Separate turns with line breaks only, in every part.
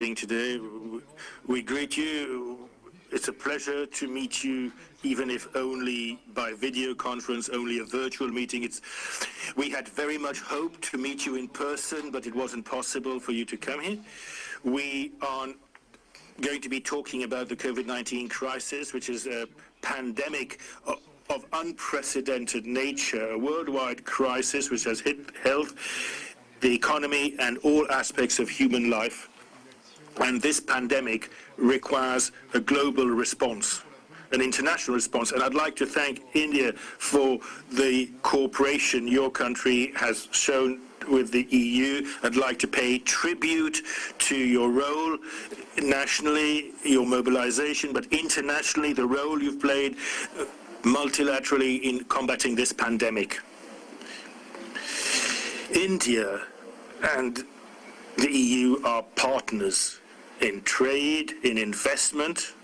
evening today. We greet you. It's a pleasure to meet you, even if only by video conference, only a virtual meeting. We had very much hoped to meet you in person, but it wasn't possible for you to come here. We are going to be talking about the COVID-19 crisis, which is a pandemic of unprecedented nature, a worldwide crisis which has hit health, the economy, and all aspects of human life. And this pandemic requires a global response, an international response. And I'd like to thank India for the cooperation your country has shown with the EU. I'd like to pay tribute to your role nationally, your mobilization, but internationally, the role you've played multilaterally in combating this pandemic. India and the EU are partners in trade, in investment.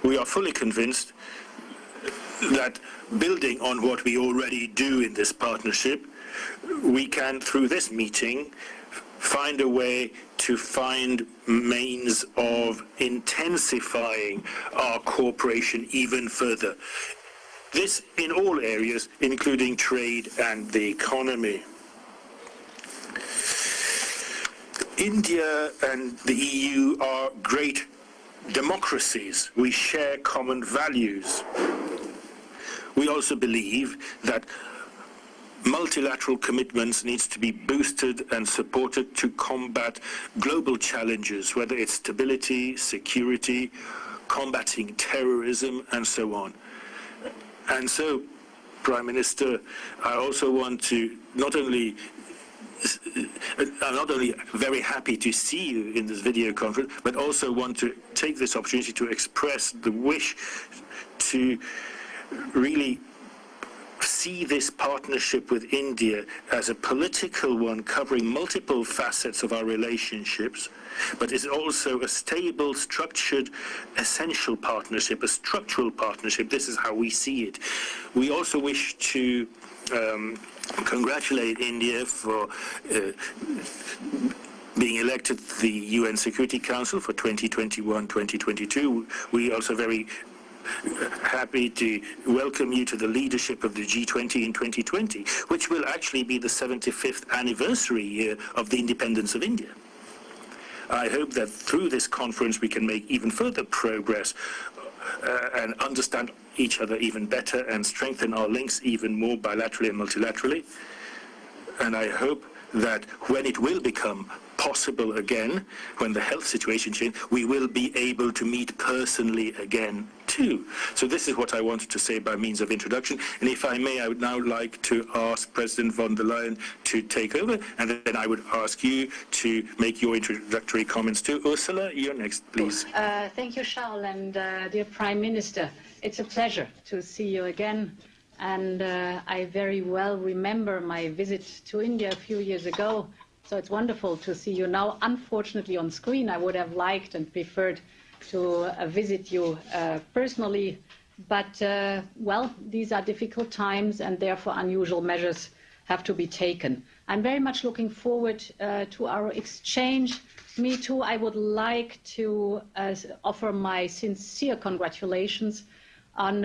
We are fully convinced that building on what we already do in this partnership, we can, through this meeting, find a way to find means of intensifying our cooperation even further. This in all areas, including trade and the economy. India and the EU are great democracies. We share common values. We also believe that multilateral commitments needs to be boosted and supported to combat global challenges, whether it's stability, security, combating terrorism, and so on. And so, Prime Minister, I also want to I'm not only very happy to see you in this video conference, but also want to take this opportunity to express the wish to really see this partnership with India as a political one covering multiple facets of our relationships, but it's also a stable, structured, essential partnership, a structural partnership. This is how we see it. We also wish to congratulate India for being elected to the UN Security Council for 2021-2022. We are also very happy to welcome you to the leadership of the G20 in 2020, which will actually be the 75th anniversary year of the independence of India. I hope that through this conference we can make even further progress and understand each other even better and strengthen our links even more bilaterally and multilaterally. And I hope that when it will become possible again, when the health situation changes, we will be able to meet personally again too. So this is what I wanted to say by means of introduction. And if I may, I would now like to ask President von der Leyen to take over, and then I would ask you to make your introductory comments too. Ursula, you're next, please.
Thank you, Charles, and dear Prime Minister. It's a pleasure to see you again. And I very well remember my visit to India a few years ago. So it's wonderful to see you now. Unfortunately on screen, I would have liked and preferred to visit you personally. But, well, these are difficult times and therefore unusual measures have to be taken. I'm very much looking forward to our exchange. Me too, I would like to offer my sincere congratulations on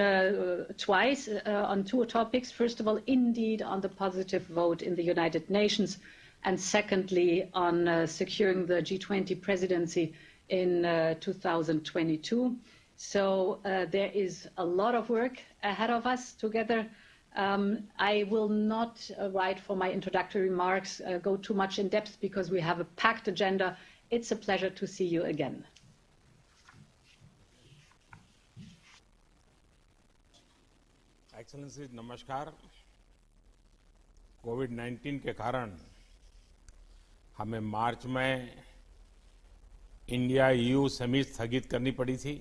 twice, on two topics. First of all, indeed, on the positive vote in the United Nations, and secondly, on securing the G20 presidency in 2022. So there is a lot of work ahead of us together. I will not, right for my introductory remarks, go too much in depth because we have a packed agenda. It's a pleasure to see you again.
Excellency नमस्कार। कोविड-19 के कारण हमें मार्च में India EU summit स्थगित करनी पड़ी थी।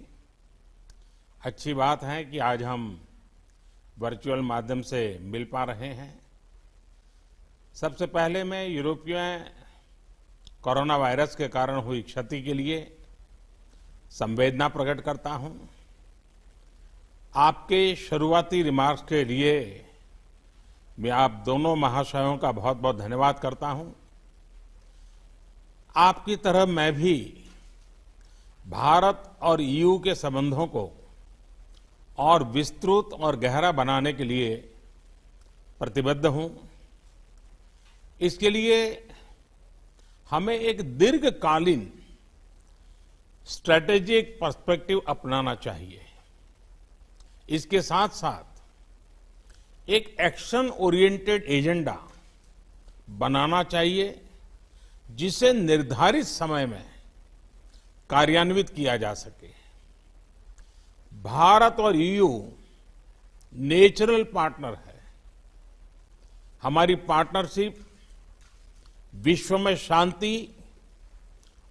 अच्छी बात है कि आज हम वर्चुअल माध्यम से मिल पा रहे हैं। सबसे पहले मैं यूरोपीय कोरोना वायरस के कारण हुई क्षति के लिए संवेदना प्रकट करता हूं। आपके शुरुआती रिमार्क्स के लिए मैं आप दोनों महाशयों का बहुत बहुत धन्यवाद करता हूं। आपकी तरह मैं भी भारत और ईयू के संबंधों को और विस्तृत और गहरा बनाने के लिए प्रतिबद्ध हूं। इसके लिए हमें एक दीर्घकालीन स्ट्रेटेजिक पर्सपेक्टिव अपनाना चाहिए। इसके साथ साथ एक एक्शन ओरिएंटेड एजेंडा बनाना चाहिए जिसे निर्धारित समय में कार्यान्वित किया जा सके। भारत और ईयू नेचुरल पार्टनर है। हमारी पार्टनरशिप विश्व में शांति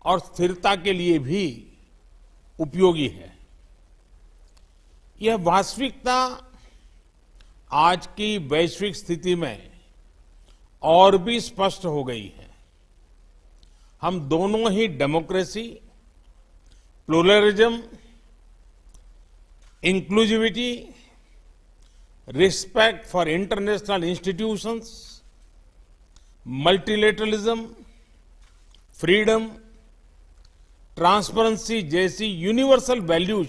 और स्थिरता के लिए भी उपयोगी है। यह वास्तविकता आज की वैश्विक स्थिति में और भी स्पष्ट हो गई है। हम दोनों ही democracy, pluralism, inclusivity, respect for international institutions, multilateralism, freedom, transparency जैसी यूनिवर्सल वैल्यूज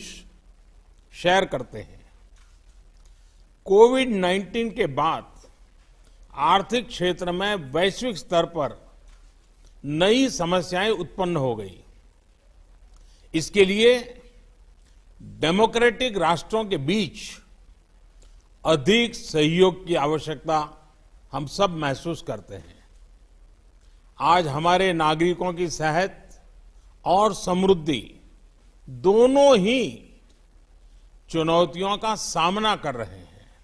शेयर करते हैं। कोविड-19 के बाद आर्थिक क्षेत्र में वैश्विक स्तर पर नई समस्याएं उत्पन्न हो गई। इसके लिए डेमोक्रेटिक राष्ट्रों के बीच अधिक सहयोग की आवश्यकता हम सब महसूस करते हैं। आज हमारे नागरिकों की सेहत और समृद्धि दोनों ही चुनौतियों का सामना कर रहे हैं।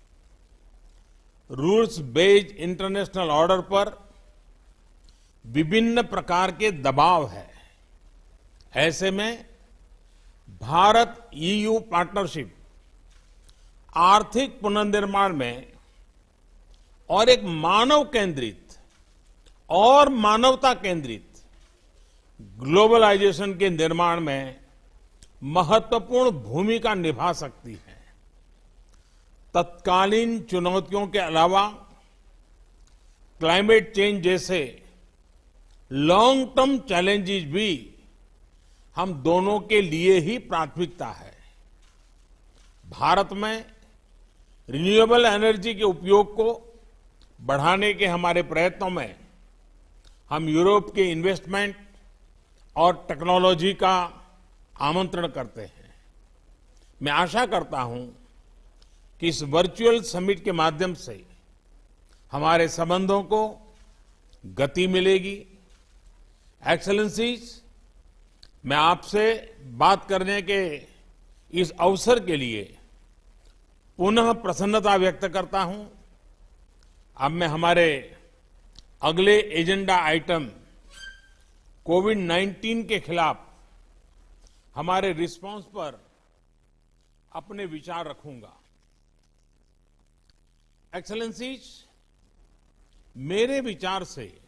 रूल्स बेस्ड इंटरनेशनल ऑर्डर पर विभिन्न प्रकार के दबाव है। ऐसे में भारत ईयू पार्टनरशिप आर्थिक पुनर्निर्माण में और एक मानव केंद्रित और मानवता केंद्रित ग्लोबलाइजेशन के निर्माण में महत्वपूर्ण भूमिका निभा सकती है। तत्कालीन चुनौतियों के अलावा क्लाइमेट चेंज जैसे लॉन्ग टर्म चैलेंजेस भी हम दोनों के लिए ही प्राथमिकता है। भारत में रिन्यूएबल एनर्जी के उपयोग को बढ़ाने के हमारे प्रयत्नों में हम यूरोप के इन्वेस्टमेंट और टेक्नोलॉजी का आमंत्रण करते हैं। मैं आशा करता हूं कि इस वर्चुअल समिट के माध्यम से हमारे संबंधों को गति मिलेगी। एक्सेलेंसीज, मैं आपसे बात करने के इस अवसर के लिए पुनः प्रसन्नता व्यक्त करता हूं। अब मैं हमारे अगले एजेंडा आइटम कोविड-19 के खिलाफ हमारे रिस्पांस पर अपने विचार रखूंगा। एक्सेलेंसीज, मेरे विचार से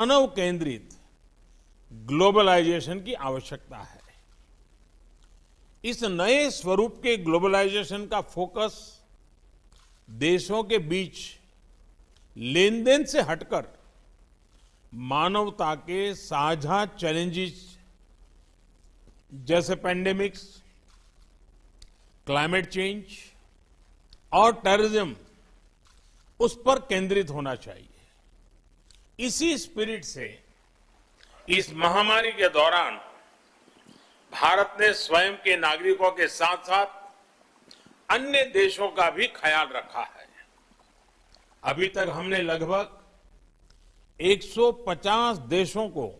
मानव केंद्रित ग्लोबलाइजेशन की आवश्यकता है। इस नए स्वरूप के ग्लोबलाइजेशन का फोकस देशों के बीच लेन देन से हटकर मानवता के साझा चैलेंजेस जैसे पेंडेमिक्स, क्लाइमेट चेंज और टेररिज्म उस पर केंद्रित होना चाहिए। इसी स्पिरिट से इस महामारी के दौरान भारत ने स्वयं के नागरिकों के साथ साथ अन्य देशों का भी ख्याल रखा है। अभी तक हमने लगभग 150 देशों को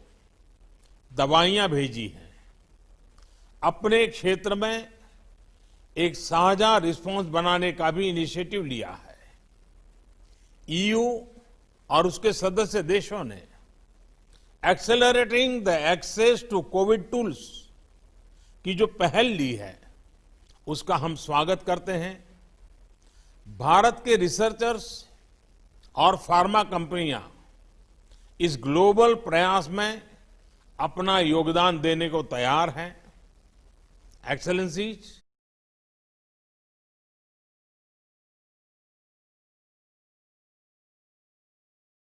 दवाइयां भेजी हैं। अपने क्षेत्र में एक साझा रिस्पांस बनाने का भी इनिशिएटिव लिया है। ईयू और उसके सदस्य देशों ने accelerating the access to COVID tools की जो पहल ली है उसका हम स्वागत करते हैं। भारत के रिसर्चर्स और फार्मा कंपनियां इस ग्लोबल प्रयास में अपना योगदान देने को तैयार हैं। एक्सेलेंसीज,